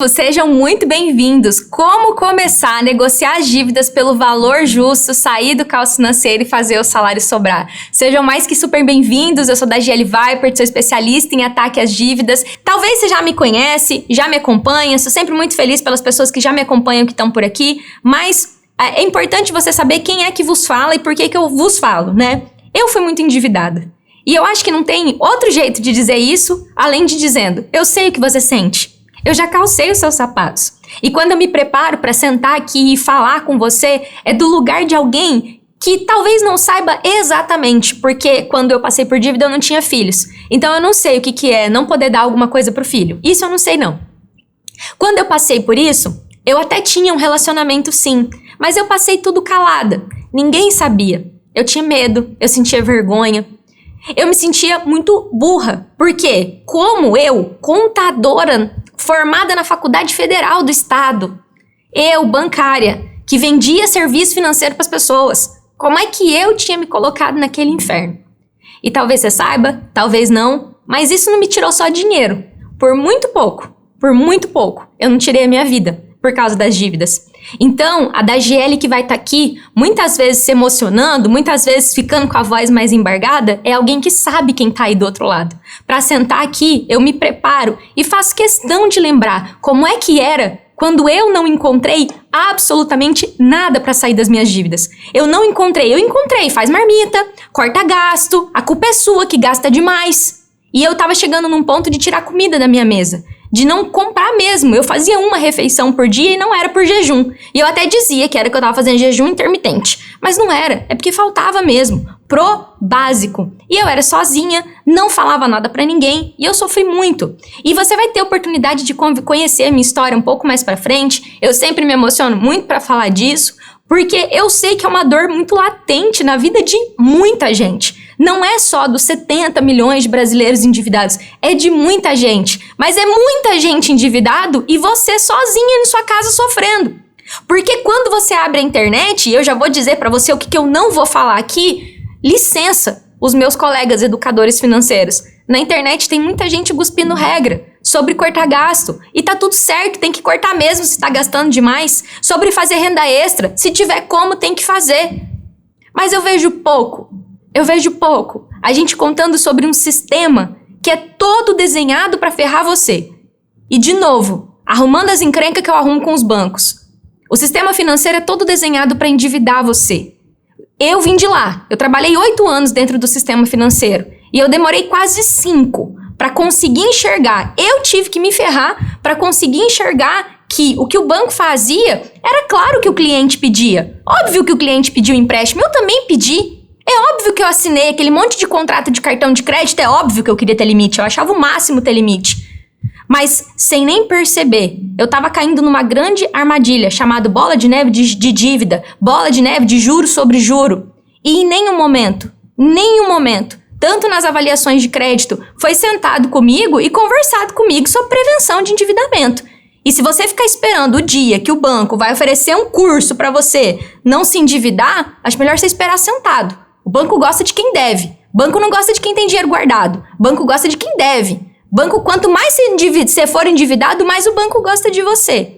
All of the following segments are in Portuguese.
Sejam muito bem-vindos! Como começar a negociar as dívidas pelo valor justo, sair do caos financeiro e fazer o salário sobrar? Sejam mais que super bem-vindos, eu sou da GL Viper, sou especialista em ataque às dívidas. Talvez você já me conhece, já me acompanha, sou sempre muito feliz pelas pessoas que já me acompanham, que estão por aqui, mas é importante você saber quem é que vos fala e por que eu vos falo, né? Eu fui muito endividada. E eu acho que não tem outro jeito de dizer isso, além de dizendo, eu sei o que você sente. Eu já calcei os seus sapatos. E quando eu me preparo para sentar aqui e falar com você, é do lugar de alguém que talvez não saiba exatamente, porque quando eu passei por dívida eu não tinha filhos. Então eu não sei o que é não poder dar alguma coisa pro filho. Isso eu não sei não. Quando eu passei por isso, eu até tinha um relacionamento sim, mas eu passei tudo calada. Ninguém sabia. Eu tinha medo, eu sentia vergonha. Eu me sentia muito burra, porque como eu, contadora formada na Faculdade Federal do Estado, eu, bancária, que vendia serviço financeiro para as pessoas, como é que eu tinha me colocado naquele inferno? E talvez você saiba, talvez não, mas isso não me tirou só dinheiro. Por muito pouco, eu não tirei a minha vida por causa das dívidas. Então, a da GL que vai estar aqui, muitas vezes se emocionando, muitas vezes ficando com a voz mais embargada, é alguém que sabe quem tá aí do outro lado. Para sentar aqui, eu me preparo e faço questão de lembrar como é que era quando eu não encontrei absolutamente nada para sair das minhas dívidas. Eu encontrei, faz marmita, corta gasto, a culpa é sua que gasta demais. E eu tava chegando num ponto de tirar comida da minha mesa. De não comprar mesmo. Eu fazia uma refeição por dia e não era por jejum. E eu até dizia que era que eu tava fazendo jejum intermitente. Mas não era. É porque faltava mesmo. Pro básico. E eu era sozinha, não falava nada pra ninguém e eu sofri muito. E você vai ter oportunidade de conhecer a minha história um pouco mais pra frente. Eu sempre me emociono muito pra falar disso, porque eu sei que é uma dor muito latente na vida de muita gente. Não é só dos 70 milhões de brasileiros endividados, é de muita gente. Mas é muita gente endividado e você sozinha em sua casa sofrendo. Porque quando você abre a internet, e eu já vou dizer pra você o que eu não vou falar aqui, licença, os meus colegas educadores financeiros. Na internet tem muita gente cuspindo regra sobre cortar gasto. E tá tudo certo, tem que cortar mesmo se tá gastando demais. Sobre fazer renda extra, se tiver como, tem que fazer. Mas eu vejo pouco. A gente contando sobre um sistema que é todo desenhado para ferrar você. E de novo, arrumando as encrencas que eu arrumo com os bancos. O sistema financeiro é todo desenhado para endividar você. Eu vim de lá. Eu trabalhei 8 anos dentro do sistema financeiro. E eu demorei quase 5 para conseguir enxergar. Eu tive que me ferrar para conseguir enxergar que o que o banco fazia era claro que o cliente pedia. Óbvio que o cliente pediu empréstimo. Eu também pedi. É óbvio que eu assinei aquele monte de contrato de cartão de crédito, é óbvio que eu queria ter limite, eu achava o máximo ter limite. Mas, sem nem perceber, eu tava caindo numa grande armadilha, chamada bola de neve de dívida, bola de neve de juro sobre juro. E em nenhum momento, tanto nas avaliações de crédito, foi sentado comigo e conversado comigo sobre prevenção de endividamento. E se você ficar esperando o dia que o banco vai oferecer um curso para você não se endividar, acho melhor você esperar sentado. O banco gosta de quem deve. Banco não gosta de quem tem dinheiro guardado. Banco gosta de quem deve. Banco, quanto mais você for endividado, mais o banco gosta de você.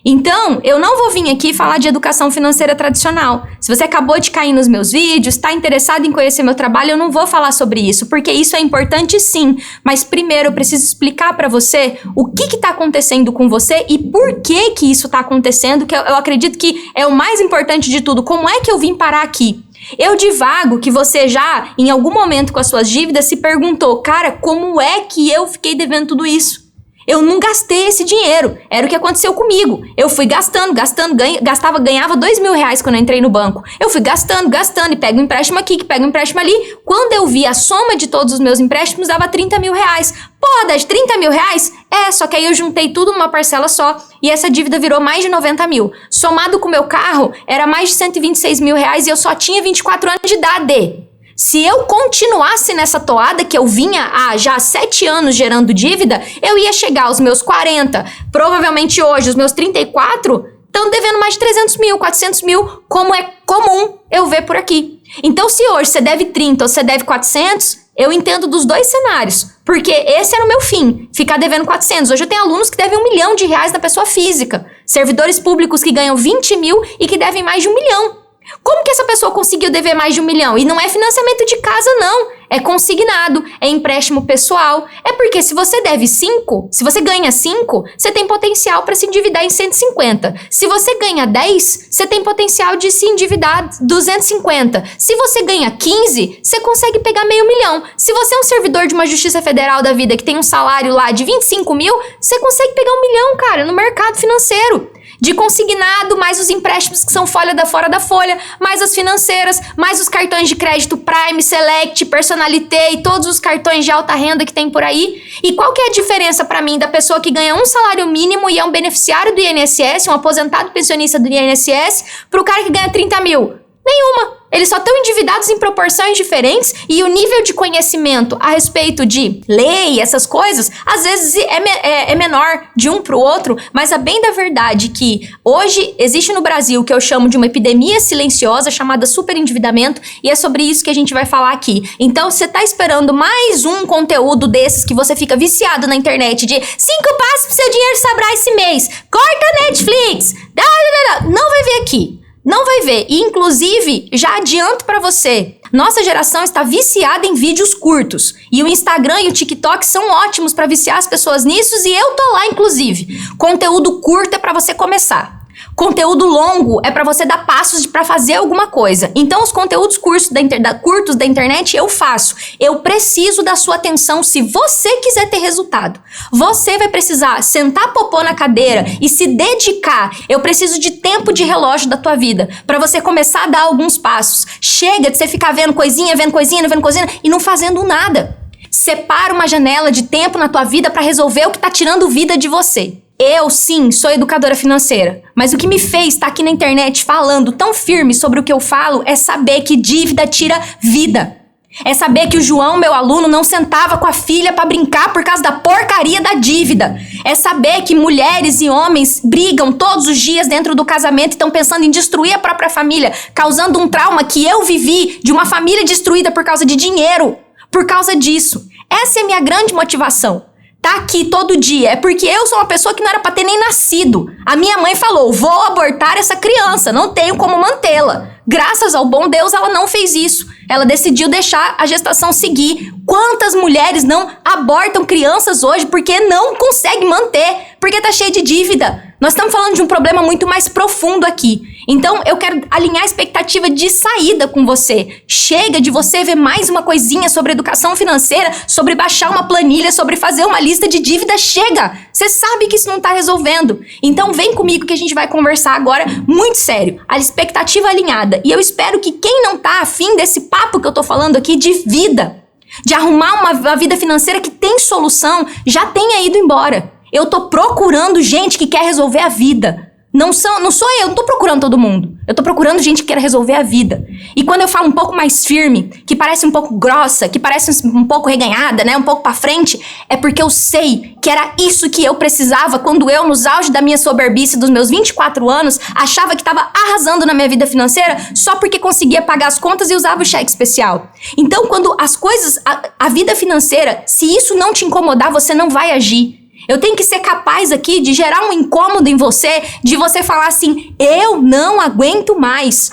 Então, eu não vou vir aqui falar de educação financeira tradicional. Se você acabou de cair nos meus vídeos, está interessado em conhecer meu trabalho, eu não vou falar sobre isso, porque isso é importante sim. Mas primeiro eu preciso explicar para você o que está acontecendo com você e por que isso está acontecendo, que eu acredito que é o mais importante de tudo. Como é que eu vim parar aqui? Eu divago que você já, em algum momento com as suas dívidas, se perguntou, cara, como é que eu fiquei devendo tudo isso? Eu não gastei esse dinheiro, era o que aconteceu comigo. Eu fui gastando, ganhava R$2.000 quando eu entrei no banco. Eu fui gastando, e pego um empréstimo aqui, que pego um empréstimo ali. Quando eu vi a soma de todos os meus empréstimos, dava R$30.000. Porra, das R$30.000? Só que aí eu juntei tudo numa parcela só e essa dívida virou mais de 90 mil. Somado com o meu carro, era mais de R$126.000 e eu só tinha 24 anos de idade. Se eu continuasse nessa toada que eu vinha há já 7 anos gerando dívida, eu ia chegar aos meus 40, provavelmente hoje os meus 34, estão devendo mais de 300 mil, 400 mil, como é comum eu ver por aqui. Então se hoje você deve 30 ou você deve 400, eu entendo dos dois cenários, Porque esse era o meu fim, ficar devendo 400. Hoje eu tenho alunos que devem R$1 milhão na pessoa física. Servidores públicos que ganham 20 mil e que devem mais de R$1 milhão. Como que essa pessoa conseguiu dever mais de R$1 milhão? E não é financiamento de casa, não. É consignado, é empréstimo pessoal. É porque se você deve 5, se você ganha 5, você tem potencial para se endividar em 150. Se você ganha 10, você tem potencial de se endividar 250. Se você ganha 15, você consegue pegar R$500 mil. Se você é um servidor de uma Justiça Federal da vida que tem um salário lá de 25 mil, você consegue pegar R$1 milhão, cara, no mercado financeiro. De consignado, mais os empréstimos que são fora da folha, mais as financeiras, mais os cartões de crédito Prime, Select, Personalité e todos os cartões de alta renda que tem por aí. E qual que é a diferença pra mim da pessoa que ganha um salário mínimo e é um beneficiário do INSS, um aposentado pensionista do INSS, pro cara que ganha 30 mil? Nenhuma. Eles só estão endividados em proporções diferentes e o nível de conhecimento a respeito de lei, essas coisas, às vezes é menor de um para o outro, mas a bem da verdade que hoje existe no Brasil o que eu chamo de uma epidemia silenciosa chamada superendividamento e é sobre isso que a gente vai falar aqui. Então, você tá esperando mais um conteúdo desses que você fica viciado na internet de 5 passos pro seu dinheiro sobrar esse mês, corta a Netflix, não vai ver aqui. Não vai ver. E, inclusive, já adianto pra você, nossa geração está viciada em vídeos curtos. E o Instagram e o TikTok são ótimos pra viciar as pessoas nisso e eu tô lá, inclusive. Conteúdo curto é pra você começar. Conteúdo longo é pra você dar passos pra fazer alguma coisa. Então, os conteúdos curtos da internet eu faço. Eu preciso da sua atenção se você quiser ter resultado. Você vai precisar sentar popô na cadeira e se dedicar. Eu preciso de tempo de relógio da tua vida pra você começar a dar alguns passos. Chega de você ficar vendo coisinha e não fazendo nada. Separa uma janela de tempo na tua vida pra resolver o que tá tirando vida de você. Eu, sim, sou educadora financeira, mas o que me fez estar aqui na internet falando tão firme sobre o que eu falo é saber que dívida tira vida. É saber que o João, meu aluno, não sentava com a filha pra brincar por causa da porcaria da dívida. É saber que mulheres e homens brigam todos os dias dentro do casamento e estão pensando em destruir a própria família, causando um trauma que eu vivi de uma família destruída por causa de dinheiro. Por causa disso. Essa é a minha grande motivação. Tá aqui todo dia, é porque eu sou uma pessoa que não era pra ter nem nascido. A minha mãe falou, vou abortar essa criança, não tenho como mantê-la. Graças ao bom Deus, ela não fez isso. Ela decidiu deixar a gestação seguir. Quantas mulheres não abortam crianças hoje porque não conseguem manter? Porque tá cheio de dívida. Nós estamos falando de um problema muito mais profundo aqui. Então, eu quero alinhar a expectativa de saída com você. Chega de você ver mais uma coisinha sobre educação financeira, sobre baixar uma planilha, sobre fazer uma lista de dívida. Chega! Você sabe que isso não tá resolvendo. Então, vem comigo que a gente vai conversar agora muito sério. A expectativa alinhada. E eu espero que quem não tá afim desse papo que eu tô falando aqui de vida, de arrumar uma vida financeira que tem solução, já tenha ido embora. Eu tô procurando gente que quer resolver a vida. Não sou eu, não tô procurando todo mundo. Eu tô procurando gente que quer resolver a vida. E quando eu falo um pouco mais firme, que parece um pouco grossa, que parece um pouco reganhada, né, um pouco pra frente, é porque eu sei que era isso que eu precisava quando eu, nos auge da minha soberbice dos meus 24 anos, achava que tava arrasando na minha vida financeira só porque conseguia pagar as contas e usava o cheque especial. Então, quando as coisas, a vida financeira, se isso não te incomodar, você não vai agir. Eu tenho que ser capaz aqui de gerar um incômodo em você, de você falar assim, eu não aguento mais.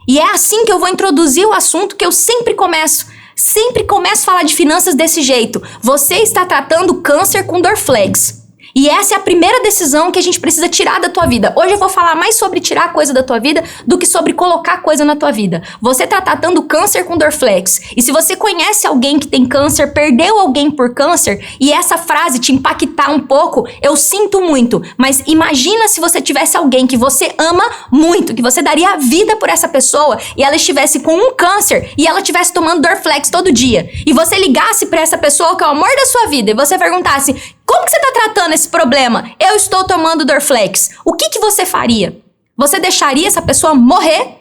E é assim que eu vou introduzir o assunto que eu sempre começo a falar de finanças desse jeito. Você está tratando câncer com Dorflex. E essa é a primeira decisão que a gente precisa tirar da tua vida. Hoje eu vou falar mais sobre tirar coisa da tua vida do que sobre colocar coisa na tua vida. Você tá tratando câncer com Dorflex. E se você conhece alguém que tem câncer, perdeu alguém por câncer, e essa frase te impactar um pouco, eu sinto muito. Mas imagina se você tivesse alguém que você ama muito, que você daria a vida por essa pessoa, e ela estivesse com um câncer, e ela estivesse tomando Dorflex todo dia. E você ligasse pra essa pessoa que é o amor da sua vida, e você perguntasse, como que você tá tratando esse problema? Eu estou tomando Dorflex. O que você faria? Você deixaria essa pessoa morrer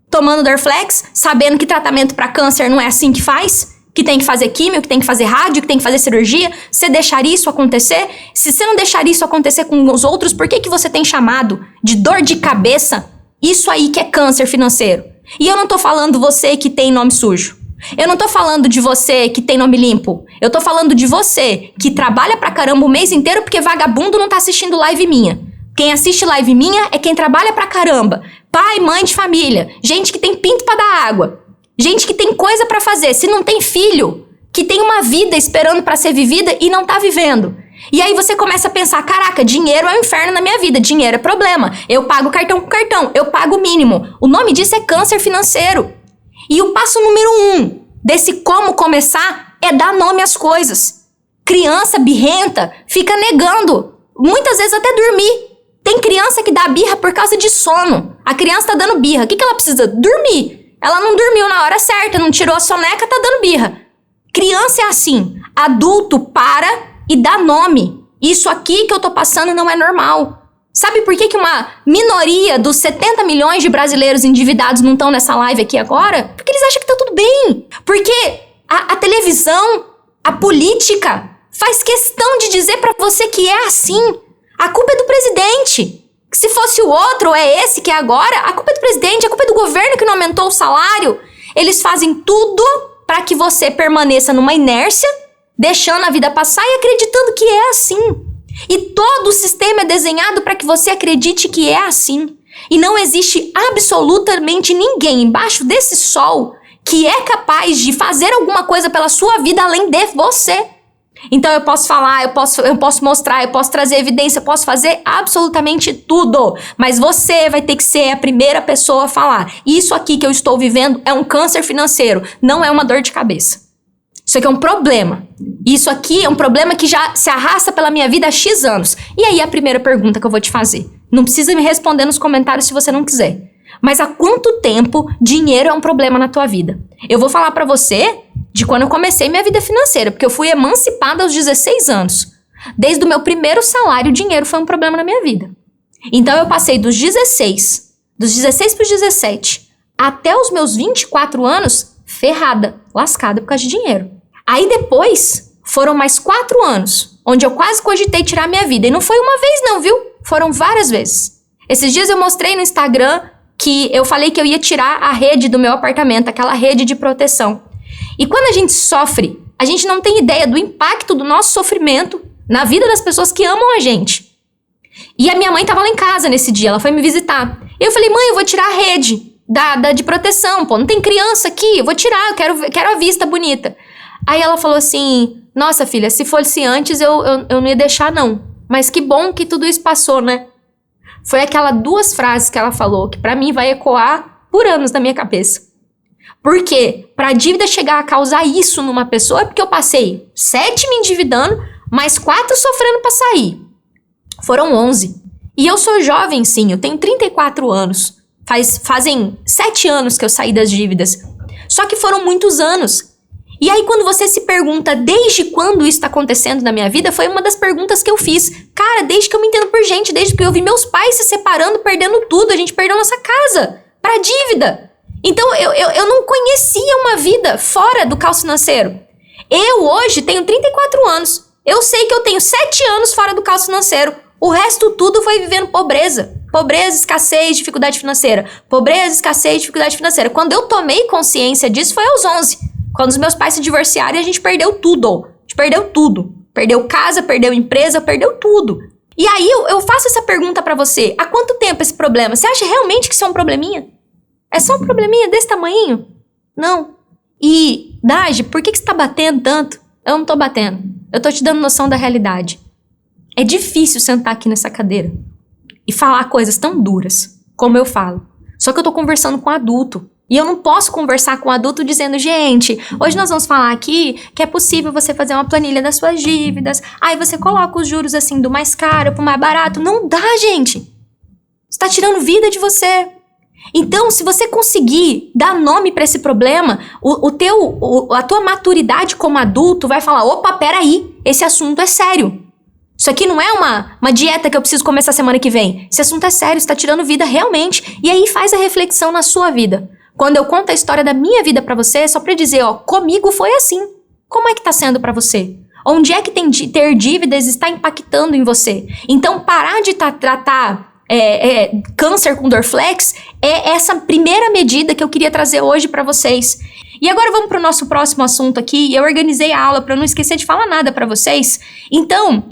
tomando Dorflex, sabendo que tratamento para câncer não é assim que faz? Que tem que fazer químio, que tem que fazer rádio, que tem que fazer cirurgia? Você deixaria isso acontecer? Se você não deixaria isso acontecer com os outros, por que você tem chamado de dor de cabeça? Isso aí que é câncer financeiro. E eu não tô falando você que tem nome sujo. Eu não tô falando de você que tem nome limpo. Eu tô falando de você que trabalha pra caramba o mês inteiro porque vagabundo não tá assistindo live minha. Quem assiste live minha é quem trabalha pra caramba. Pai, mãe de família. Gente que tem pinto pra dar água. Gente que tem coisa pra fazer. Se não tem filho, que tem uma vida esperando pra ser vivida e não tá vivendo. E aí você começa a pensar, caraca, dinheiro é um inferno na minha vida. Dinheiro é problema. Eu pago cartão com cartão. Eu pago o mínimo. O nome disso é câncer financeiro. E o passo número 1 desse como começar é dar nome às coisas. Criança birrenta fica negando, muitas vezes até dormir. Tem criança que dá birra por causa de sono. A criança tá dando birra. O que ela precisa? Dormir. Ela não dormiu na hora certa, não tirou a soneca, tá dando birra. Criança é assim. Adulto para e dá nome. Isso aqui que eu tô passando não é normal. Sabe por que uma minoria dos 70 milhões de brasileiros endividados não estão nessa live aqui agora? Porque eles acham que tá tudo bem. Porque a televisão, a política, faz questão de dizer pra você que é assim. A culpa é do presidente. Se fosse o outro, ou é esse que é agora, a culpa é do presidente, a culpa é do governo que não aumentou o salário. Eles fazem tudo pra que você permaneça numa inércia, deixando a vida passar e acreditando que é assim. E todo o sistema é desenhado para que você acredite que é assim. E não existe absolutamente ninguém embaixo desse sol que é capaz de fazer alguma coisa pela sua vida além de você. Então eu posso falar, eu posso mostrar, eu posso trazer evidência, eu posso fazer absolutamente tudo. Mas você vai ter que ser a primeira pessoa a falar. Isso aqui que eu estou vivendo é um câncer financeiro, não é uma dor de cabeça. Isso aqui é um problema. Isso aqui é um problema que já se arrasta pela minha vida há X anos. E aí a primeira pergunta que eu vou te fazer. Não precisa me responder nos comentários se você não quiser. Mas há quanto tempo dinheiro é um problema na tua vida? Eu vou falar pra você de quando eu comecei minha vida financeira, porque eu fui emancipada aos 16 anos. Desde o meu primeiro salário, o dinheiro foi um problema na minha vida. Então eu passei dos 16 pros 17, até os meus 24 anos, ferrada, lascada por causa de dinheiro. Aí depois, foram mais 4 anos, onde eu quase cogitei tirar minha vida. E não foi uma vez não, viu? Foram várias vezes. Esses dias eu mostrei no Instagram que eu falei que eu ia tirar a rede do meu apartamento, aquela rede de proteção. E quando a gente sofre, a gente não tem ideia do impacto do nosso sofrimento na vida das pessoas que amam a gente. E a minha mãe tava lá em casa nesse dia, ela foi me visitar. Eu falei, mãe, eu vou tirar a rede de proteção, pô, não tem criança aqui, eu vou tirar, eu quero a vista bonita. Aí ela falou assim, nossa filha, se fosse antes eu não ia deixar não, mas que bom que tudo isso passou, né? Foi aquelas 2 frases que ela falou, que pra mim vai ecoar por anos na minha cabeça. Porque pra dívida chegar a causar isso numa pessoa, é porque eu passei 7 me endividando, mais 4 sofrendo pra sair. Foram 11. E eu sou jovem sim, eu tenho 34 anos. Fazem 7 anos que eu saí das dívidas. Só que foram muitos anos. E aí quando você se pergunta desde quando isso tá acontecendo na minha vida, foi uma das perguntas que eu fiz. Cara, desde que eu me entendo por gente, desde que eu vi meus pais se separando, perdendo tudo, a gente perdeu nossa casa pra dívida. Então eu não conhecia uma vida fora do caos financeiro. Eu hoje tenho 34 anos. Eu sei que eu tenho 7 anos fora do caos financeiro. O resto tudo foi vivendo pobreza. Pobreza, escassez, dificuldade financeira. Pobreza, escassez, dificuldade financeira. Quando eu tomei consciência disso foi aos 11. Quando os meus pais se divorciaram, a gente perdeu tudo. A gente perdeu tudo. Perdeu casa, perdeu empresa, perdeu tudo. E aí eu faço essa pergunta pra você. Há quanto tempo esse problema? Você acha realmente que isso é um probleminha? É só um probleminha desse tamanhinho? Não. E, Daji, por que você tá batendo tanto? Eu não tô batendo. Eu tô te dando noção da realidade. É difícil sentar aqui nessa cadeira e falar coisas tão duras como eu falo. Só que eu tô conversando com um adulto. E eu não posso conversar com um adulto dizendo, gente, hoje nós vamos falar aqui que é possível você fazer uma planilha das suas dívidas. Aí você coloca os juros assim do mais caro pro mais barato. Não dá, gente. Você tá tirando vida de você. Então, se você conseguir dar nome pra esse problema, a tua maturidade como adulto vai falar, opa, peraí, esse assunto é sério. Isso aqui não é uma dieta que eu preciso começar semana que vem. Esse assunto é sério, você tá tirando vida realmente. E aí faz a reflexão na sua vida. Quando eu conto a história da minha vida pra você, é só pra dizer, ó, comigo foi assim. Como é que tá sendo pra você? Onde é que ter dívidas está impactando em você? Então, parar de tratar câncer com Dorflex é essa primeira medida que eu queria trazer hoje pra vocês. E agora vamos pro nosso próximo assunto aqui. Eu organizei a aula para não esquecer de falar nada para vocês. Então,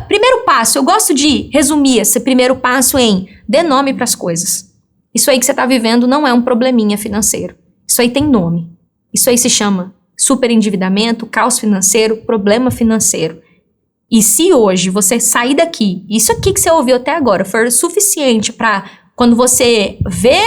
primeiro passo, eu gosto de resumir esse primeiro passo em dê nome para as coisas. Isso aí que você tá vivendo não é um probleminha financeiro. Isso aí tem nome. Isso aí se chama superendividamento, caos financeiro, problema financeiro. E se hoje você sair daqui, isso aqui que você ouviu até agora, for suficiente para quando você vê...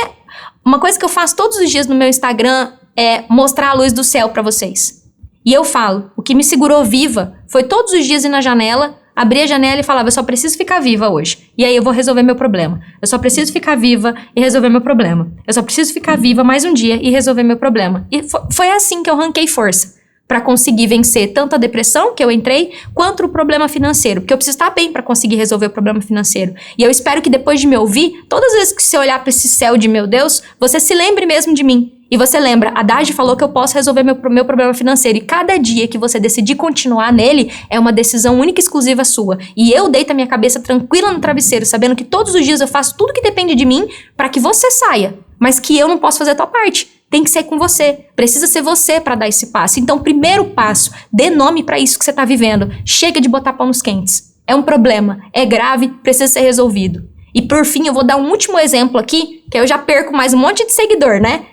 Uma coisa que eu faço todos os dias no meu Instagram é mostrar a luz do céu para vocês. E eu falo, o que me segurou viva foi todos os dias ir na janela, abrir a janela e falava, eu só preciso ficar viva hoje. E aí eu vou resolver meu problema. Eu só preciso ficar viva e resolver meu problema. Eu só preciso ficar viva mais um dia e resolver meu problema. E foi assim que eu ranquei força para conseguir vencer tanto a depressão que eu entrei, quanto o problema financeiro. Porque eu preciso estar bem para conseguir resolver o problema financeiro. E eu espero que depois de me ouvir, todas as vezes que você olhar para esse céu de meu Deus, você se lembre mesmo de mim. E você lembra, a Dagi falou que eu posso resolver meu problema financeiro. E cada dia que você decidir continuar nele, é uma decisão única e exclusiva sua. E eu deito a minha cabeça tranquila no travesseiro, sabendo que todos os dias eu faço tudo que depende de mim para que você saia. Mas que eu não posso fazer a tua parte. Tem que ser com você. Precisa ser você para dar esse passo. Então, primeiro passo, dê nome para isso que você tá vivendo. Chega de botar pau nos quentes. É um problema, é grave, precisa ser resolvido. E por fim, eu vou dar um último exemplo aqui, que eu já perco mais um monte de seguidor, né?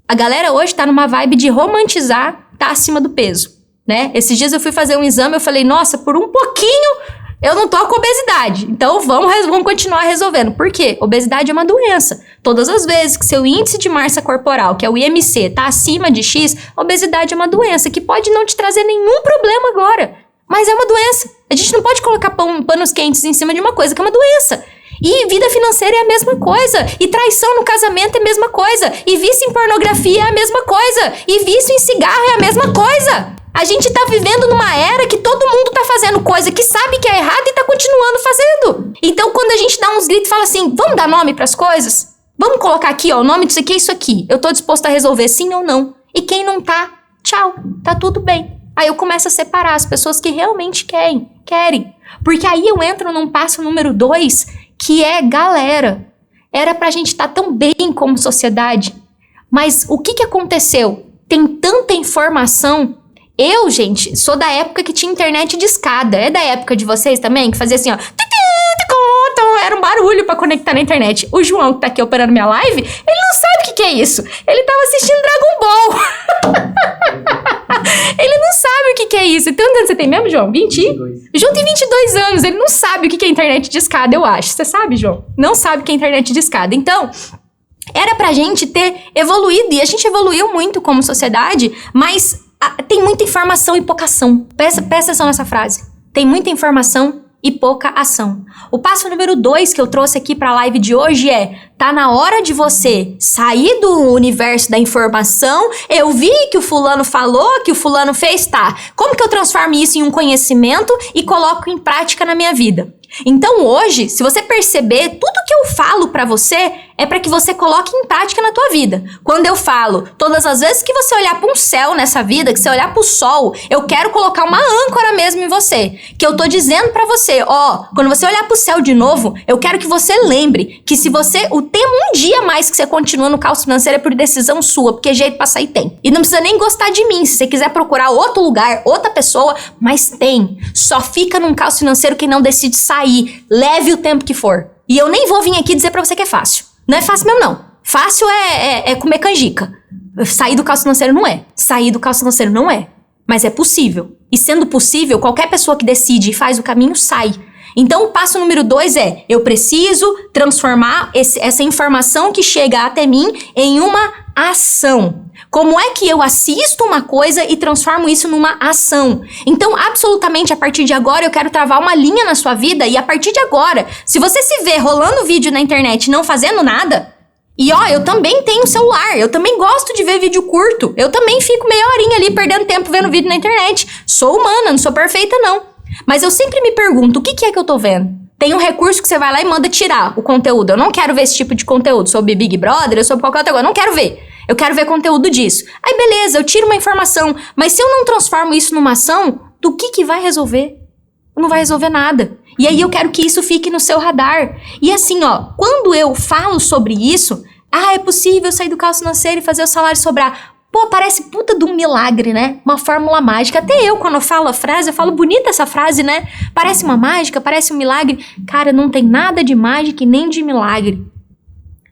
A galera hoje tá numa vibe de romantizar, tá acima do peso, né? Esses dias eu fui fazer um exame, eu falei, nossa, por um pouquinho eu não tô com obesidade. Então vamos continuar resolvendo. Por quê? Obesidade é uma doença. Todas as vezes que seu índice de massa corporal, que é o IMC, tá acima de X, obesidade é uma doença que pode não te trazer nenhum problema agora. Mas é uma doença. A gente não pode colocar panos quentes em cima de uma coisa que é uma doença. E vida financeira é a mesma coisa. E traição no casamento é a mesma coisa. E vício em pornografia é a mesma coisa. E vício em cigarro é a mesma coisa. A gente tá vivendo numa era que todo mundo tá fazendo coisa que sabe que é errada e tá continuando fazendo. Então, quando a gente dá uns gritos e fala assim, vamos dar nome pras coisas? Vamos colocar aqui, ó, o nome disso aqui é isso aqui. Eu tô disposto a resolver sim ou não. E quem não tá, tchau, tá tudo bem. Aí eu começo a separar as pessoas que realmente querem. Porque aí eu entro num passo número 2, que é galera. Era pra gente estar tão bem como sociedade. Mas o que aconteceu? Tem tanta informação. Eu, gente, sou da época que tinha internet de escada. É da época de vocês também? Que fazia assim, ó. Era um barulho pra conectar na internet. O João, que tá aqui operando minha live, ele não sabe o que é isso. Ele tava assistindo Dragon Ball. Ele não sabe o que é isso. Então, quantos anos você tem mesmo, João? 20? 22. João tem 22 anos. Ele não sabe o que é internet de escada, eu acho. Você sabe, João? Não sabe o que é internet de escada. Então, era pra gente ter evoluído. E a gente evoluiu muito como sociedade, mas tem muita informação e pouca ação. Presta atenção nessa frase. Tem muita informação e pouca ação. O passo número 2 que eu trouxe aqui para a live de hoje é: tá na hora de você sair do universo da informação. Eu vi que o fulano falou, que o fulano fez, tá? Como que eu transformo isso em um conhecimento e coloco em prática na minha vida? Então hoje, se você perceber, tudo que eu falo pra você é pra que você coloque em prática na tua vida. Quando eu falo, todas as vezes que você olhar pra um céu nessa vida, que você olhar pro sol, eu quero colocar uma âncora mesmo em você. Que eu tô dizendo pra você, ó, quando você olhar pro céu de novo, eu quero que você lembre que se você, tem um dia a mais que você continua no caos financeiro é por decisão sua, porque jeito pra sair tem. E não precisa nem gostar de mim, se você quiser procurar outro lugar, outra pessoa, mas tem. Só fica num caos financeiro quem não decide sair. Leve o tempo que for. E eu nem vou vir aqui dizer pra você que é fácil. Não é fácil mesmo, não. Fácil é comer canjica. Sair do caos financeiro não é. Sair do caos financeiro não é. Mas é possível. E sendo possível, qualquer pessoa que decide e faz o caminho, sai. Então, o passo número 2 é: eu preciso transformar essa informação que chega até mim em uma ação. Como é que eu assisto uma coisa e transformo isso numa ação? Então, absolutamente, a partir de agora, eu quero travar uma linha na sua vida. E a partir de agora, se você se vê rolando vídeo na internet e não fazendo nada... E ó, eu também tenho celular, eu também gosto de ver vídeo curto. Eu também fico meia horinha ali perdendo tempo vendo vídeo na internet. Sou humana, não sou perfeita não. Mas eu sempre me pergunto, o que é que eu tô vendo? Tem um recurso que você vai lá e manda tirar o conteúdo. Eu não quero ver esse tipo de conteúdo sobre Big Brother, sobre qualquer outra coisa, eu não quero ver. Eu quero ver conteúdo disso. Aí beleza, eu tiro uma informação, mas se eu não transformo isso numa ação, do que vai resolver? Não vai resolver nada. E aí eu quero que isso fique no seu radar. E assim, ó, quando eu falo sobre isso, é possível sair do caos financeiro e fazer o salário sobrar. Pô, parece puta de um milagre, né? Uma fórmula mágica. Até eu, quando eu falo a frase, eu falo bonita essa frase, né? Parece uma mágica, parece um milagre. Cara, não tem nada de mágica e nem de milagre.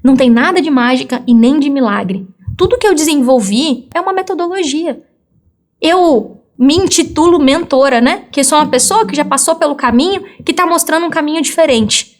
Não tem nada de mágica e nem de milagre. Tudo que eu desenvolvi é uma metodologia. Eu me intitulo mentora, né? Que sou uma pessoa que já passou pelo caminho, que tá mostrando um caminho diferente.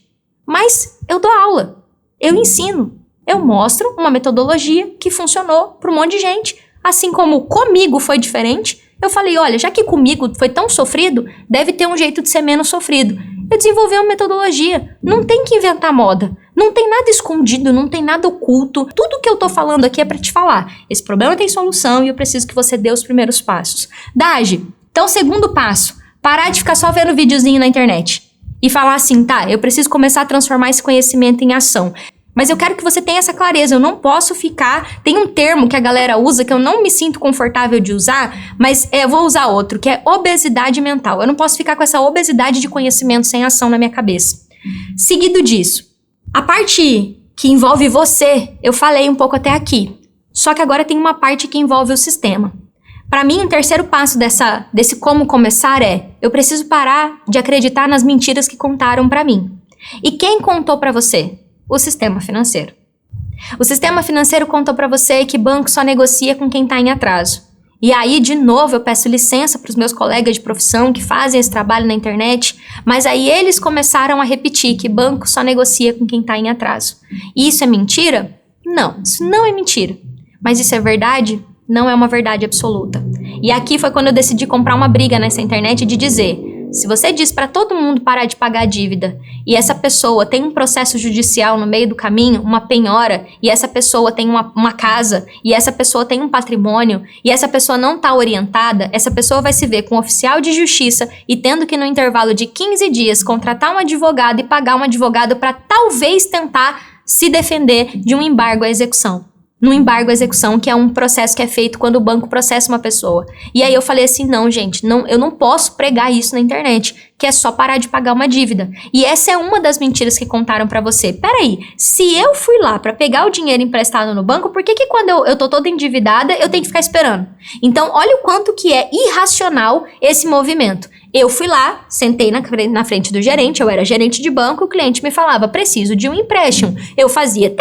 Mas eu dou aula, eu ensino. Eu mostro uma metodologia que funcionou para um monte de gente. Assim como comigo foi diferente, eu falei, olha, já que comigo foi tão sofrido, deve ter um jeito de ser menos sofrido. Eu desenvolvi uma metodologia. Não tem que inventar moda. Não tem nada escondido, não tem nada oculto. Tudo que eu tô falando aqui é para te falar. Esse problema tem solução e eu preciso que você dê os primeiros passos. Dagi, então segundo passo, parar de ficar só vendo videozinho na internet. E falar assim, tá, eu preciso começar a transformar esse conhecimento em ação. Mas eu quero que você tenha essa clareza, eu não posso ficar... Tem um termo que a galera usa que eu não me sinto confortável de usar, mas eu vou usar outro, que é obesidade mental. Eu não posso ficar com essa obesidade de conhecimento sem ação na minha cabeça. Seguido disso, a parte que envolve você, eu falei um pouco até aqui. Só que agora tem uma parte que envolve o sistema. Para mim, o terceiro passo desse como começar é... Eu preciso parar de acreditar nas mentiras que contaram para mim. E quem contou para você? O sistema financeiro. O sistema financeiro contou para você que banco só negocia com quem está em atraso. E aí, de novo, eu peço licença para os meus colegas de profissão que fazem esse trabalho na internet, mas aí eles começaram a repetir que banco só negocia com quem está em atraso. E isso é mentira? Não, isso não é mentira. Mas isso é verdade? Não é uma verdade absoluta. E aqui foi quando eu decidi comprar uma briga nessa internet de dizer... Se você diz para todo mundo parar de pagar a dívida e essa pessoa tem um processo judicial no meio do caminho, uma penhora, e essa pessoa tem uma casa, e essa pessoa tem um patrimônio, e essa pessoa não está orientada, essa pessoa vai se ver com um oficial de justiça e tendo que no intervalo de 15 dias contratar um advogado e pagar um advogado para talvez tentar se defender de um embargo à execução. No embargo à execução, que é um processo que é feito quando o banco processa uma pessoa. E aí eu falei assim, não, gente, eu não posso pregar isso na internet, que é só parar de pagar uma dívida. E essa é uma das mentiras que contaram pra você. Peraí, se eu fui lá pra pegar o dinheiro emprestado no banco, por que quando eu tô toda endividada, eu tenho que ficar esperando? Então, olha o quanto que é irracional esse movimento. Eu fui lá, sentei na frente do gerente, eu era gerente de banco, o cliente me falava, preciso de um empréstimo. Eu fazia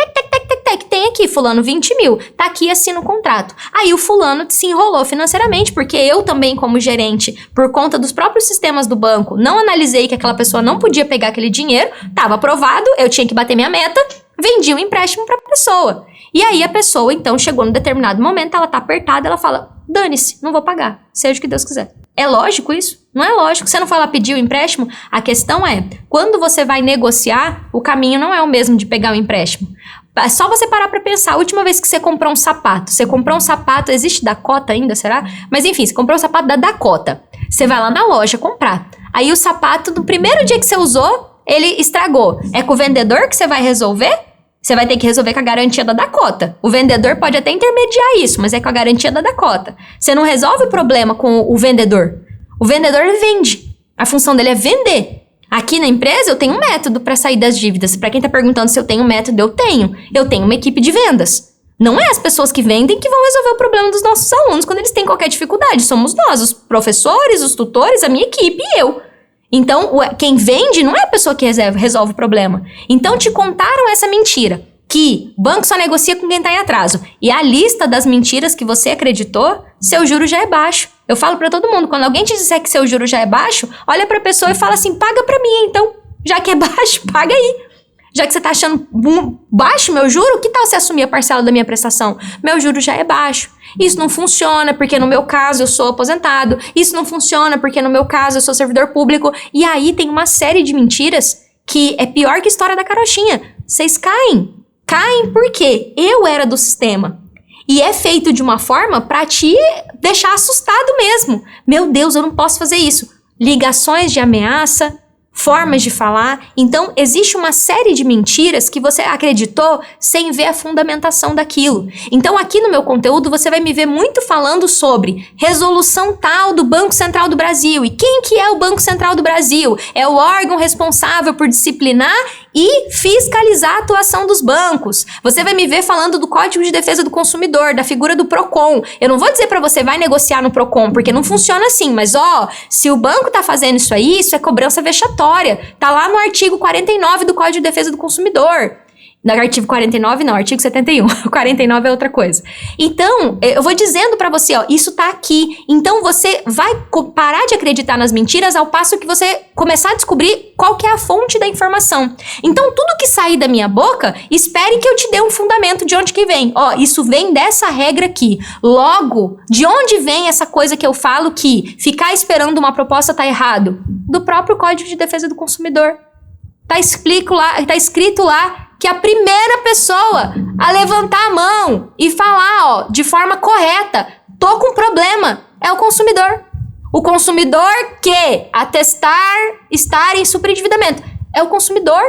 tem aqui, fulano, 20 mil, tá aqui, assina o contrato. Aí o fulano se enrolou financeiramente, porque eu também, como gerente, por conta dos próprios sistemas do banco, não analisei que aquela pessoa não podia pegar aquele dinheiro, tava aprovado, eu tinha que bater minha meta, vendi o empréstimo pra pessoa. E aí a pessoa, então, chegou num determinado momento, ela tá apertada, ela fala, dane-se, não vou pagar, seja o que Deus quiser. É lógico isso? Não é lógico. Você não foi lá pedir o empréstimo? A questão é, quando você vai negociar, o caminho não é o mesmo de pegar o empréstimo. É só você parar pra pensar, a última vez que você comprou um sapato, existe Dakota ainda, será? Mas enfim, você comprou um sapato da Dakota. Você vai lá na loja comprar. Aí o sapato, no primeiro dia que você usou, ele estragou. É com o vendedor que você vai resolver? Você vai ter que resolver com a garantia da Dakota. O vendedor pode até intermediar isso, mas é com a garantia da Dakota. Você não resolve o problema com o vendedor. O vendedor vende. A função dele é vender. Aqui na empresa eu tenho um método para sair das dívidas. Para quem tá perguntando se eu tenho um método, eu tenho. Eu tenho uma equipe de vendas. Não é as pessoas que vendem que vão resolver o problema dos nossos alunos quando eles têm qualquer dificuldade. Somos nós, os professores, os tutores, a minha equipe e eu. Então, quem vende não é a pessoa que resolve o problema. Então, te contaram essa mentira, que o banco só negocia com quem tá em atraso. E a lista das mentiras que você acreditou, seu juro já é baixo. Eu falo pra todo mundo, quando alguém te disser que seu juro já é baixo, olha pra pessoa e fala assim, paga pra mim então. Já que é baixo, paga aí. Já que você tá achando baixo meu juro, que tal você assumir a parcela da minha prestação? Meu juro já é baixo. Isso não funciona porque no meu caso eu sou aposentado. Isso não funciona porque no meu caso eu sou servidor público. E aí tem uma série de mentiras que é pior que a história da carochinha. Vocês caem. Caem porque eu era do sistema. E é feito de uma forma pra te deixar assustado mesmo. Meu Deus, eu não posso fazer isso. Ligações de ameaça, formas de falar. Então, existe uma série de mentiras que você acreditou sem ver a fundamentação daquilo. Então, aqui no meu conteúdo, você vai me ver muito falando sobre resolução tal do Banco Central do Brasil. E quem que é o Banco Central do Brasil? É o órgão responsável por disciplinar e fiscalizar a atuação dos bancos. Você vai me ver falando do Código de Defesa do Consumidor, da figura do PROCON. Eu não vou dizer pra você, vai negociar no PROCON, porque não funciona assim. Mas, se o banco tá fazendo isso aí, isso é cobrança vexatória. Tá lá no artigo 49 do Código de Defesa do Consumidor. No artigo 49, não, artigo 71. 49 é outra coisa. Então, eu vou dizendo pra você, isso tá aqui. Então, você vai parar de acreditar nas mentiras ao passo que você começar a descobrir qual que é a fonte da informação. Então, tudo que sair da minha boca, espere que eu te dê um fundamento de onde que vem. Isso vem dessa regra aqui. Logo, de onde vem essa coisa que eu falo que ficar esperando uma proposta tá errado? Do próprio Código de Defesa do Consumidor. Tá escrito lá que a primeira pessoa a levantar a mão e falar, de forma correta, tô com problema, é o consumidor. O consumidor que atestar estar em superendividamento é o consumidor.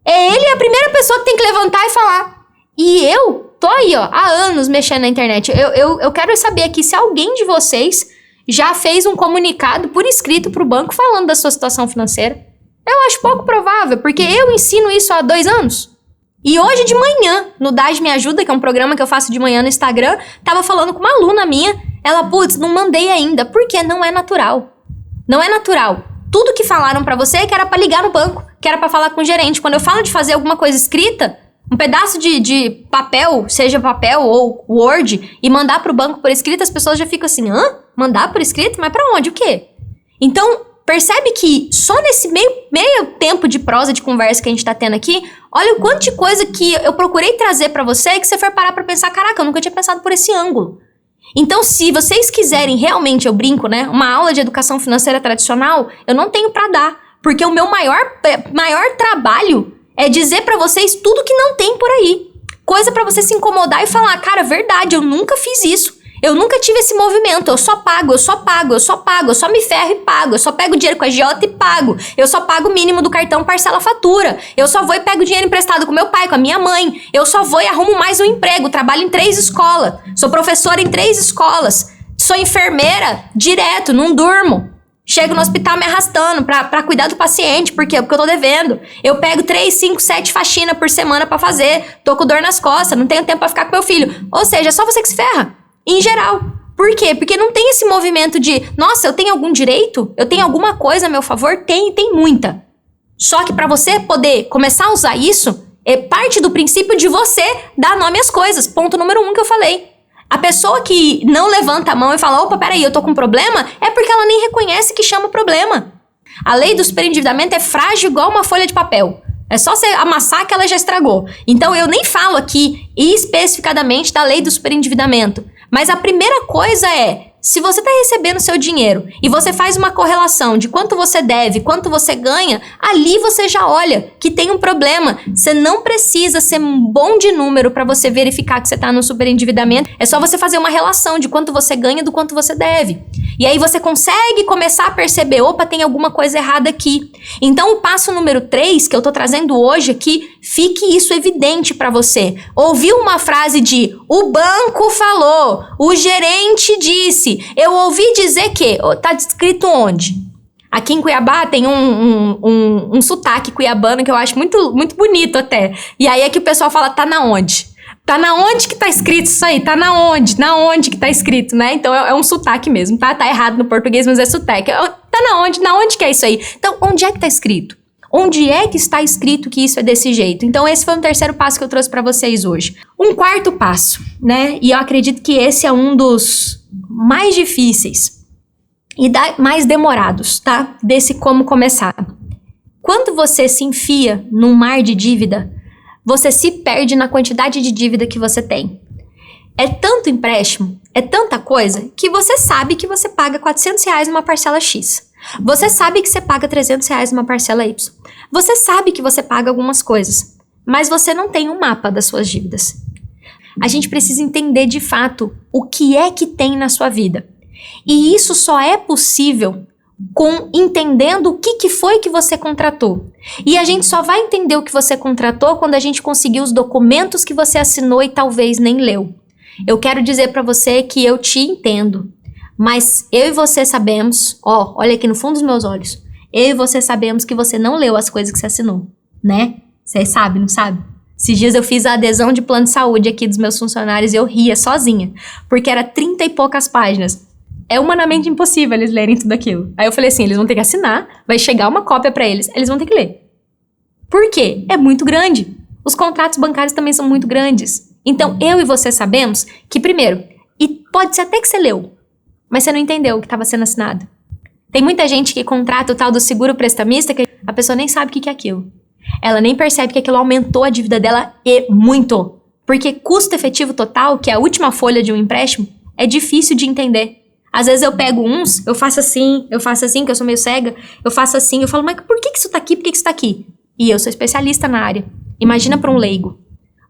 É ele a primeira pessoa que tem que levantar e falar. E eu tô aí, há anos mexendo na internet. Eu quero saber aqui se alguém de vocês já fez um comunicado por escrito pro banco falando da sua situação financeira. Eu acho pouco provável, porque eu ensino isso há 2 anos. E hoje de manhã, no DAS Me Ajuda, que é um programa que eu faço de manhã no Instagram, tava falando com uma aluna minha, ela, não mandei ainda, porque não é natural. Não é natural. Tudo que falaram pra você é que era pra ligar no banco, que era pra falar com o gerente. Quando eu falo de fazer alguma coisa escrita, um pedaço de papel, seja papel ou Word, e mandar pro banco por escrito, as pessoas já ficam assim, mandar por escrito? Mas pra onde? O quê? Então, percebe que só nesse meio tempo de prosa, de conversa que a gente tá tendo aqui, olha o quanto de coisa que eu procurei trazer pra você e que você for parar pra pensar, caraca, eu nunca tinha pensado por esse ângulo. Então, se vocês quiserem realmente, eu brinco, né, uma aula de educação financeira tradicional, eu não tenho pra dar, porque o meu maior trabalho é dizer pra vocês tudo que não tem por aí. Coisa pra você se incomodar e falar, cara, verdade, eu nunca fiz isso. Eu nunca tive esse movimento, eu só pago, eu só me ferro e pago, eu só pego dinheiro com a agiota e pago, eu só pago o mínimo do cartão, parcela a fatura, eu só vou e pego dinheiro emprestado com meu pai, com a minha mãe, eu só vou e arrumo mais um emprego, trabalho em 3 escolas, sou professora em 3 escolas, sou enfermeira direto, não durmo. Chego no hospital me arrastando pra cuidar do paciente. Por quê? Porque eu tô devendo. Eu pego 3, 5, 7 faxinas por semana pra fazer, tô com dor nas costas, não tenho tempo pra ficar com meu filho. Ou seja, é só você que se ferra. Em geral. Por quê? Porque não tem esse movimento de, nossa, eu tenho algum direito? Eu tenho alguma coisa a meu favor? Tem muita. Só que pra você poder começar a usar isso, é parte do princípio de você dar nome às coisas. Ponto número 1 que eu falei. A pessoa que não levanta a mão e fala, opa, peraí, eu tô com problema, é porque ela nem reconhece que chama problema. A lei do superendividamento é frágil igual uma folha de papel. É só você amassar que ela já estragou. Então, eu nem falo aqui especificadamente da lei do superendividamento. Mas a primeira coisa é, se você está recebendo seu dinheiro e você faz uma correlação de quanto você deve, quanto você ganha, ali você já olha que tem um problema. Você não precisa ser um bom de número para você verificar que você está no superendividamento. É só você fazer uma relação de quanto você ganha do quanto você deve. E aí você consegue começar a perceber, opa, tem alguma coisa errada aqui. Então o passo número 3 que eu tô trazendo hoje aqui, fique isso evidente para você. Ouviu uma frase de, o banco falou, o gerente disse, eu ouvi dizer que, tá escrito onde? Aqui em Cuiabá tem um sotaque cuiabano que eu acho muito, muito bonito até. E aí é que o pessoal fala, tá na onde? Tá na onde que tá escrito isso aí? Tá na onde? Na onde que tá escrito, né? Então é um sotaque mesmo, tá? Tá errado no português, mas é sotaque. Tá na onde? Na onde que é isso aí? Então, onde é que tá escrito? Onde é que está escrito que isso é desse jeito? Então, esse foi o terceiro passo que eu trouxe pra vocês hoje. Um quarto passo, né? E eu acredito que esse é um dos mais difíceis e mais demorados, tá? Desse como começar. Quando você se enfia num mar de dívida, você se perde na quantidade de dívida que você tem. É tanto empréstimo, é tanta coisa, que você sabe que você paga R$400 numa parcela X. Você sabe que você paga R$300 numa parcela Y. Você sabe que você paga algumas coisas, mas você não tem um mapa das suas dívidas. A gente precisa entender de fato o que é que tem na sua vida. E isso só é possível entendendo o que foi que você contratou. E a gente só vai entender o que você contratou quando a gente conseguir os documentos que você assinou e talvez nem leu. Eu quero dizer pra você que eu te entendo, mas eu e você sabemos, olha aqui no fundo dos meus olhos, eu e você sabemos que você não leu as coisas que você assinou. né? Você sabe, não sabe? Esses dias eu fiz a adesão de plano de saúde aqui dos meus funcionários e eu ria sozinha, porque era 30 e poucas páginas. É humanamente impossível eles lerem tudo aquilo. Aí eu falei assim, eles vão ter que assinar, vai chegar uma cópia pra eles vão ter que ler. Por quê? É muito grande. Os contratos bancários também são muito grandes. Então, eu e você sabemos que, primeiro, e pode ser até que você leu, mas você não entendeu o que estava sendo assinado. Tem muita gente que contrata o tal do seguro prestamista que a pessoa nem sabe o que é aquilo. Ela nem percebe que aquilo aumentou a dívida dela e muito. Porque custo efetivo total, que é a última folha de um empréstimo, é difícil de entender. Às vezes eu pego uns, eu faço assim, que eu sou meio cega, eu faço assim, eu falo, mas por que isso tá aqui, por que isso tá aqui? E eu sou especialista na área. Imagina para um leigo.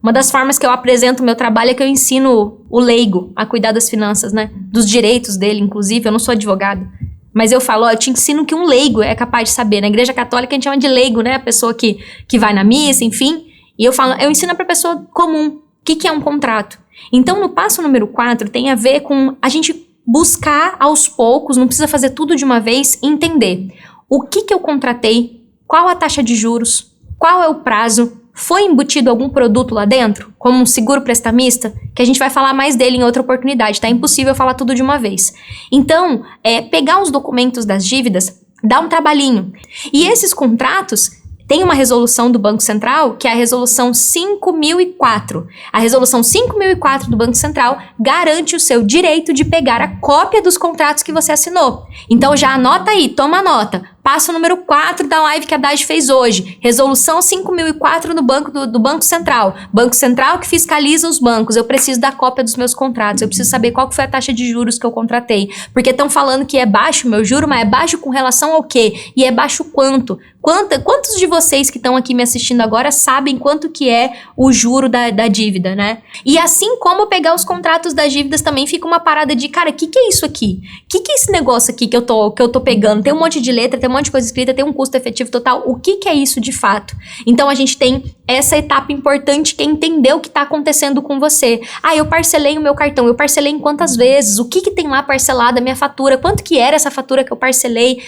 Uma das formas que eu apresento o meu trabalho é que eu ensino o leigo a cuidar das finanças, né? Dos direitos dele, inclusive. Eu não sou advogado. Mas eu falo, eu te ensino que um leigo é capaz de saber. Na Igreja Católica a gente chama de leigo, né? A pessoa que vai na missa, enfim. E eu falo, eu ensino pra pessoa comum o que é um contrato. Então, no passo número 4, tem a ver com a gente buscar aos poucos, não precisa fazer tudo de uma vez, entender o que eu contratei, qual a taxa de juros, qual é o prazo, foi embutido algum produto lá dentro, como um seguro prestamista, que a gente vai falar mais dele em outra oportunidade, tá? É impossível falar tudo de uma vez. Então, pegar os documentos das dívidas, dá um trabalhinho. E esses contratos, tem uma resolução do Banco Central, que é a resolução 5004. A resolução 5004 do Banco Central garante o seu direito de pegar a cópia dos contratos que você assinou. Então já anota aí, toma nota. Passo número 4 da live que a Dade fez hoje. Resolução 5004 do Banco Central. Banco Central que fiscaliza os bancos. Eu preciso da cópia dos meus contratos. Eu preciso saber qual que foi a taxa de juros que eu contratei. Porque estão falando que é baixo o meu juro, mas é baixo com relação ao quê? E é baixo quanto? Quantos de vocês que estão aqui me assistindo agora sabem quanto que é o juro da dívida, né? E assim como pegar os contratos das dívidas também fica uma parada de, cara, o que é isso aqui? O que é esse negócio aqui que eu tô pegando? Tem um monte de letra, tem um monte de coisa escrita, tem um custo efetivo total. O que é isso de fato? Então a gente tem essa etapa importante que é entender o que tá acontecendo com você. Ah, eu parcelei o meu cartão, eu parcelei em quantas vezes? O que tem lá parcelado a minha fatura? Quanto que era essa fatura que eu parcelei?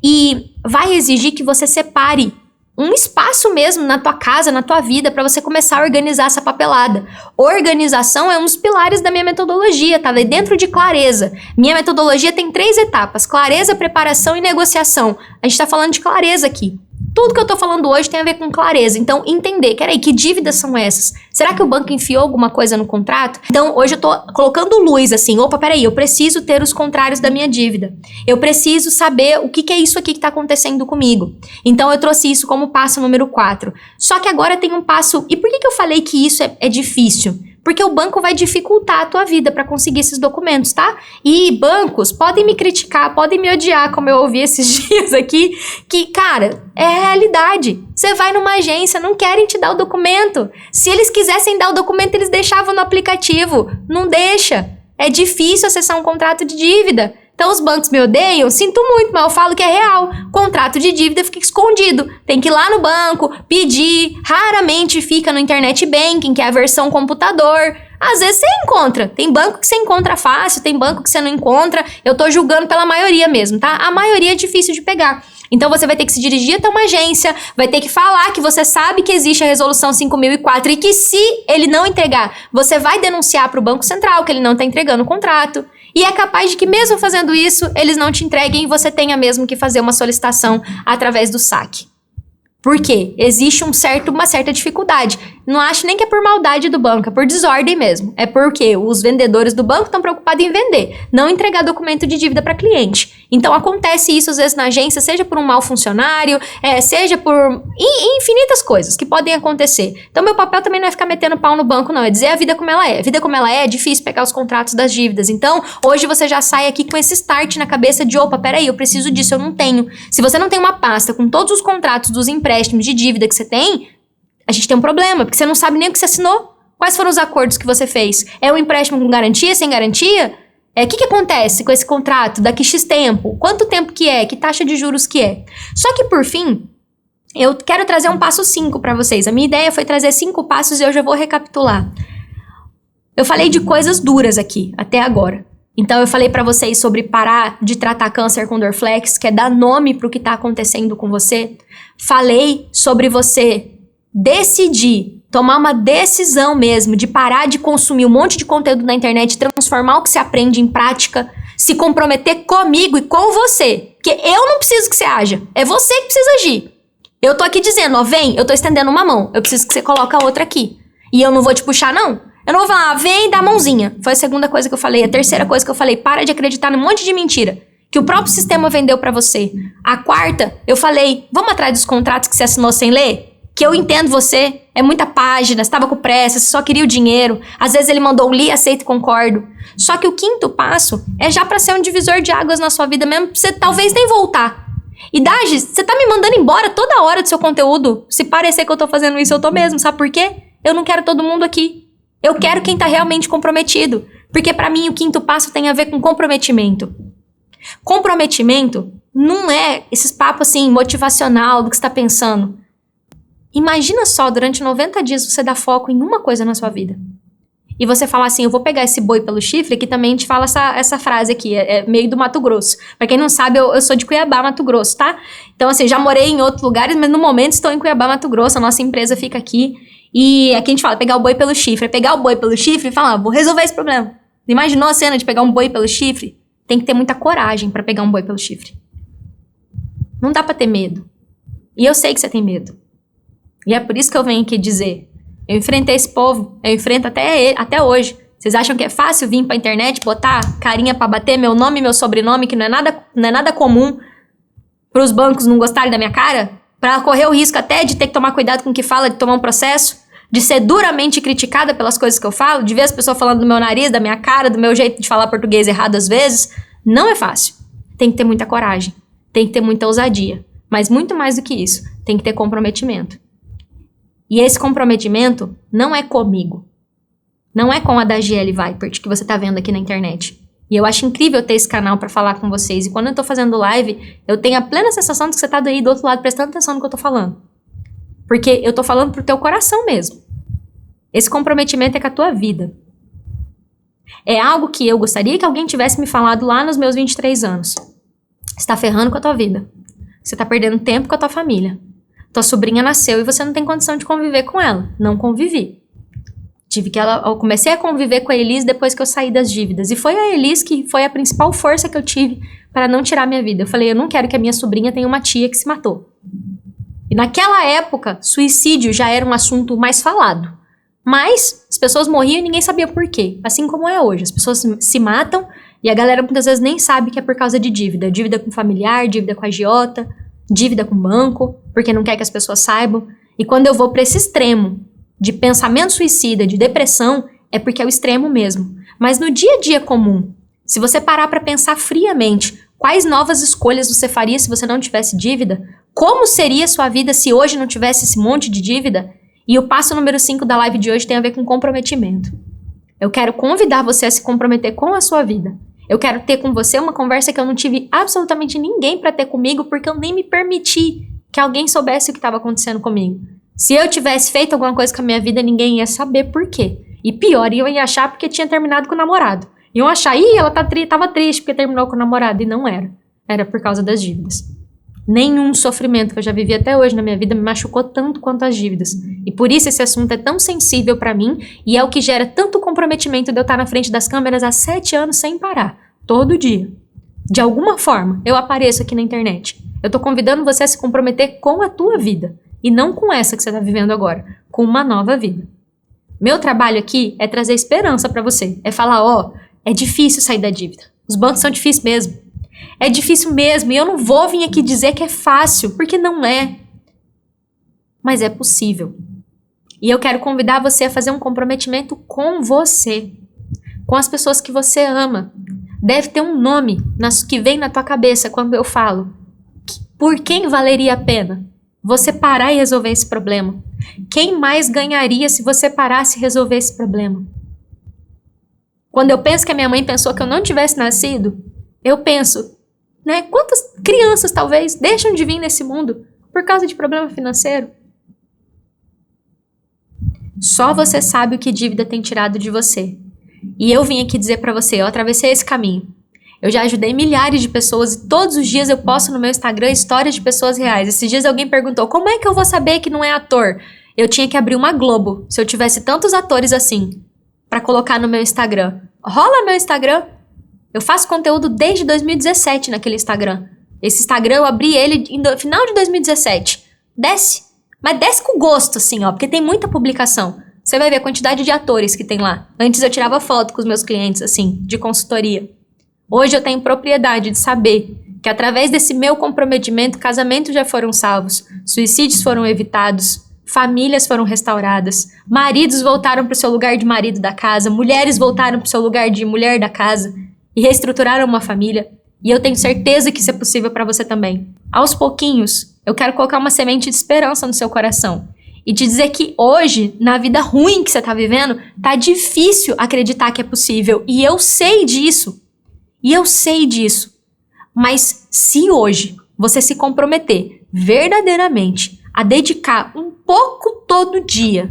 E vai exigir que você separe um espaço mesmo na tua casa, na tua vida, para você começar a organizar essa papelada. Organização é um dos pilares da minha metodologia, tá? E dentro de clareza. Minha metodologia tem 3 etapas: clareza, preparação e negociação. A gente tá falando de clareza aqui. Tudo que eu tô falando hoje tem a ver com clareza. Então, entender, peraí, que dívidas são essas? Será que o banco enfiou alguma coisa no contrato? Então, hoje eu tô colocando luz assim, opa, peraí, eu preciso ter os contrários da minha dívida. Eu preciso saber o que é isso aqui que tá acontecendo comigo. Então, eu trouxe isso como passo número 4. Só que agora tem um passo... E por que eu falei que isso é difícil? Porque o banco vai dificultar a tua vida para conseguir esses documentos, tá? E bancos podem me criticar, podem me odiar, como eu ouvi esses dias aqui, que, cara, é realidade. Você vai numa agência, não querem te dar o documento. Se eles quisessem dar o documento, eles deixavam no aplicativo. Não deixa. É difícil acessar um contrato de dívida. Então os bancos me odeiam, sinto muito, mas eu falo que é real. Contrato de dívida fica escondido. Tem que ir lá no banco, pedir. Raramente fica no internet banking, que é a versão computador. Às vezes você encontra. Tem banco que você encontra fácil, tem banco que você não encontra. Eu tô julgando pela maioria mesmo, tá? A maioria é difícil de pegar. Então você vai ter que se dirigir até uma agência, vai ter que falar que você sabe que existe a resolução 5004 e que se ele não entregar, você vai denunciar para o Banco Central que ele não está entregando o contrato. E é capaz de que mesmo fazendo isso, eles não te entreguem e você tenha mesmo que fazer uma solicitação através do saque. Por quê? Existe uma certa dificuldade. Não acho nem que é por maldade do banco, é por desordem mesmo. É porque os vendedores do banco estão preocupados em vender, não entregar documento de dívida para cliente. Então acontece isso às vezes na agência, seja por um mau funcionário, seja por infinitas coisas que podem acontecer. Então meu papel também não é ficar metendo pau no banco, não. É dizer a vida como ela é. A vida como ela é difícil pegar os contratos das dívidas. Então hoje você já sai aqui com esse start na cabeça de, opa, peraí, eu preciso disso, eu não tenho. Se você não tem uma pasta com todos os contratos dos empréstimos de dívida que você tem, a gente tem um problema, porque você não sabe nem o que você assinou. Quais foram os acordos que você fez? É um empréstimo com garantia, sem garantia? O que acontece com esse contrato daqui X tempo? Quanto tempo que é? Que taxa de juros que é? Só que, por fim, eu quero trazer um passo 5 para vocês. A minha ideia foi trazer 5 passos e eu já vou recapitular. Eu falei de coisas duras aqui, até agora. Então, eu falei para vocês sobre parar de tratar câncer com Dorflex, que é dar nome para o que está acontecendo com você. Falei sobre você decidir, tomar uma decisão mesmo de parar de consumir um monte de conteúdo na internet, transformar o que se aprende em prática, se comprometer comigo e com você. Porque eu não preciso que você haja, é você que precisa agir. Eu tô aqui dizendo, ó, vem, eu tô estendendo uma mão, eu preciso que você coloque a outra aqui. E eu não vou te puxar, não. Eu não vou falar, vem, dá a mãozinha. Foi a segunda coisa que eu falei. A terceira coisa que eu falei, para de acreditar num monte de mentira que o próprio sistema vendeu pra você. A quarta, eu falei, vamos atrás dos contratos que você assinou sem ler? Que eu entendo você, é muita página, você tava com pressa, você só queria o dinheiro. Às vezes ele mandou um li, aceito e concordo. Só que o quinto passo é já pra ser um divisor de águas na sua vida mesmo, pra você talvez nem voltar. E Daji, você tá me mandando embora toda hora do seu conteúdo. Se parecer que eu tô fazendo isso, eu tô mesmo. Sabe por quê? Eu não quero todo mundo aqui. Eu quero quem tá realmente comprometido. Porque pra mim o quinto passo tem a ver com comprometimento. Comprometimento não é esses papos assim, motivacional do que você tá pensando. Imagina só, durante 90 dias você dá foco em uma coisa na sua vida. E você fala assim, eu vou pegar esse boi pelo chifre, que também a gente fala essa frase aqui, é meio do Mato Grosso. Pra quem não sabe, eu sou de Cuiabá, Mato Grosso, tá? Então assim, já morei em outros lugares, mas no momento estou em Cuiabá, Mato Grosso, a nossa empresa fica aqui. E aqui a gente fala, pegar o boi pelo chifre. É pegar o boi pelo chifre e falar, vou resolver esse problema. Imaginou a cena de pegar um boi pelo chifre? Tem que ter muita coragem pra pegar um boi pelo chifre. Não dá pra ter medo. E eu sei que você tem medo. E é por isso que eu venho aqui dizer, eu enfrentei esse povo, eu enfrento até hoje. Vocês acham que é fácil vir pra internet, botar carinha pra bater, meu nome e meu sobrenome, que não é nada comum pros bancos não gostarem da minha cara? Pra correr o risco até de ter que tomar cuidado com o que fala, de tomar um processo, de ser duramente criticada pelas coisas que eu falo, de ver as pessoas falando do meu nariz, da minha cara, do meu jeito de falar português errado às vezes. Não é fácil. Tem que ter muita coragem, tem que ter muita ousadia. Mas muito mais do que isso, tem que ter comprometimento. E esse comprometimento não é comigo. Não é com a Dagiele Vipert que você tá vendo aqui na internet. E eu acho incrível ter esse canal pra falar com vocês. E quando eu tô fazendo live, eu tenho a plena sensação de que você tá daí do outro lado prestando atenção no que eu tô falando. Porque eu tô falando pro teu coração mesmo. Esse comprometimento é com a tua vida. É algo que eu gostaria que alguém tivesse me falado lá nos meus 23 anos. Você tá ferrando com a tua vida. Você tá perdendo tempo com a tua família. Tua sobrinha nasceu e você não tem condição de conviver com ela. Não convivi. Eu comecei a conviver com a Elis depois que eu saí das dívidas. E foi a Elis que foi a principal força que eu tive para não tirar minha vida. Eu falei, eu não quero que a minha sobrinha tenha uma tia que se matou. E naquela época, suicídio já era um assunto mais falado. Mas as pessoas morriam e ninguém sabia por quê. Assim como é hoje. As pessoas se matam e a galera muitas vezes nem sabe que é por causa de dívida. Dívida com familiar, dívida com agiota, dívida com banco, porque não quer que as pessoas saibam. E quando eu vou para esse extremo de pensamento suicida, de depressão, é porque é o extremo mesmo. Mas no dia a dia comum, se você parar para pensar friamente quais novas escolhas você faria se você não tivesse dívida, como seria a sua vida se hoje não tivesse esse monte de dívida? E o passo número 5 da live de hoje tem a ver com comprometimento. Eu quero convidar você a se comprometer com a sua vida. Eu quero ter com você uma conversa que eu não tive absolutamente ninguém para ter comigo, porque eu nem me permiti que alguém soubesse o que estava acontecendo comigo. Se eu tivesse feito alguma coisa com a minha vida, ninguém ia saber por quê. E pior, iam achar porque tinha terminado com o namorado. Iam achar, ela tava triste porque terminou com o namorado. E não era. Era por causa das dívidas. Nenhum sofrimento que eu já vivi até hoje na minha vida me machucou tanto quanto as dívidas. E por isso esse assunto é tão sensível pra mim e é o que gera tanto comprometimento de eu estar na frente das câmeras há 7 anos sem parar. Todo dia. De alguma forma, eu apareço aqui na internet. Eu tô convidando você a se comprometer com a tua vida. E não com essa que você tá vivendo agora. Com uma nova vida. Meu trabalho aqui é trazer esperança pra você. É falar, é difícil sair da dívida. Os bancos são difíceis mesmo. É difícil mesmo. E eu não vou vir aqui dizer que é fácil. Porque não é. Mas é possível. E eu quero convidar você a fazer um comprometimento com você. Com as pessoas que você ama. Deve ter um nome que vem na tua cabeça quando eu falo. Por quem valeria a pena você parar e resolver esse problema? Quem mais ganharia se você parasse e resolver esse problema? Quando eu penso que a minha mãe pensou que eu não tivesse nascido, eu penso, né? Quantas crianças talvez deixam de vir nesse mundo por causa de problema financeiro? Só você sabe o que dívida tem tirado de você. E eu vim aqui dizer pra você, eu atravessei esse caminho. Eu já ajudei milhares de pessoas e todos os dias eu posto no meu Instagram histórias de pessoas reais. Esses dias alguém perguntou, como é que eu vou saber que não é ator? eu tinha que abrir uma Globo, se eu tivesse tantos atores assim, pra colocar no meu Instagram. Rola meu Instagram? Eu faço conteúdo desde 2017 naquele Instagram. Esse Instagram eu abri ele no final de 2017. Desce. Mas desce com gosto, assim, ó, porque tem muita publicação. Você vai ver a quantidade de atores que tem lá. Antes eu tirava foto com os meus clientes, assim, de consultoria. Hoje eu tenho propriedade de saber que através desse meu comprometimento, casamentos já foram salvos, suicídios foram evitados, famílias foram restauradas, maridos voltaram para o seu lugar de marido da casa, mulheres voltaram para o seu lugar de mulher da casa e reestruturaram uma família. E eu tenho certeza que isso é possível para você também. Aos pouquinhos, eu quero colocar uma semente de esperança no seu coração e te dizer que hoje, na vida ruim que você tá vivendo, tá difícil acreditar que é possível. E eu sei disso. Mas se hoje você se comprometer verdadeiramente a dedicar um pouco todo dia.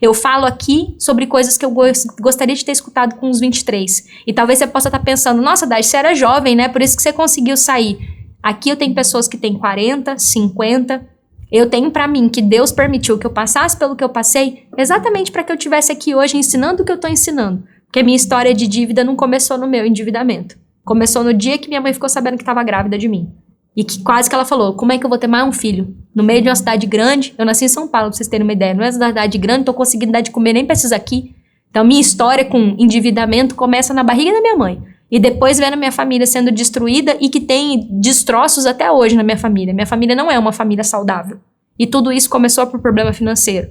Eu falo aqui sobre coisas que eu gostaria de ter escutado com uns 23. E talvez você possa estar pensando, nossa, Daj, você era jovem, né? Por isso que você conseguiu sair. Aqui eu tenho pessoas que têm 40, 50. Eu tenho pra mim que Deus permitiu que eu passasse pelo que eu passei exatamente para que eu estivesse aqui hoje ensinando o que eu tô ensinando. Porque a minha história de dívida não começou no meu endividamento. Começou no dia que minha mãe ficou sabendo que estava grávida de mim. E que quase que ela falou, como é que eu vou ter mais um filho? No meio de uma cidade grande, eu nasci em São Paulo, pra vocês terem uma ideia. Não é uma cidade grande, não tô conseguindo dar de comer nem pra esses aqui. Então minha história com endividamento começa na barriga da minha mãe. E depois vendo a minha família sendo destruída e que tem destroços até hoje na minha família. Minha família não é uma família saudável. E tudo isso começou por problema financeiro.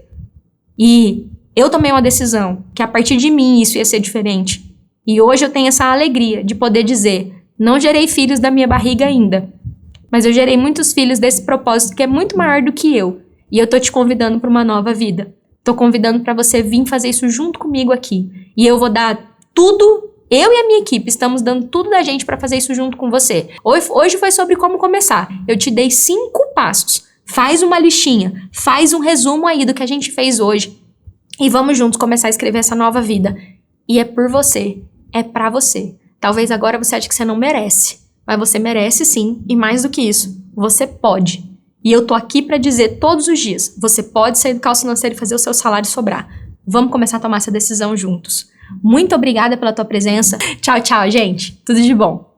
E eu tomei uma decisão que a partir de mim isso ia ser diferente. E hoje eu tenho essa alegria de poder dizer, não gerei filhos da minha barriga ainda, mas eu gerei muitos filhos desse propósito que é muito maior do que eu. E eu tô te convidando para uma nova vida. Tô convidando para você vir fazer isso junto comigo aqui. E eu vou dar tudo, eu e a minha equipe estamos dando tudo da gente para fazer isso junto com você. Hoje foi sobre como começar. Eu te dei 5 passos. Faz uma listinha, faz um resumo aí do que a gente fez hoje. E vamos juntos começar a escrever essa nova vida. E é por você, é pra você. Talvez agora você ache que você não merece. Mas você merece sim, e mais do que isso, você pode. E eu tô aqui pra dizer todos os dias, você pode sair do caos financeiro e fazer o seu salário sobrar. Vamos começar a tomar essa decisão juntos. Muito obrigada pela tua presença. Tchau, tchau, gente. Tudo de bom.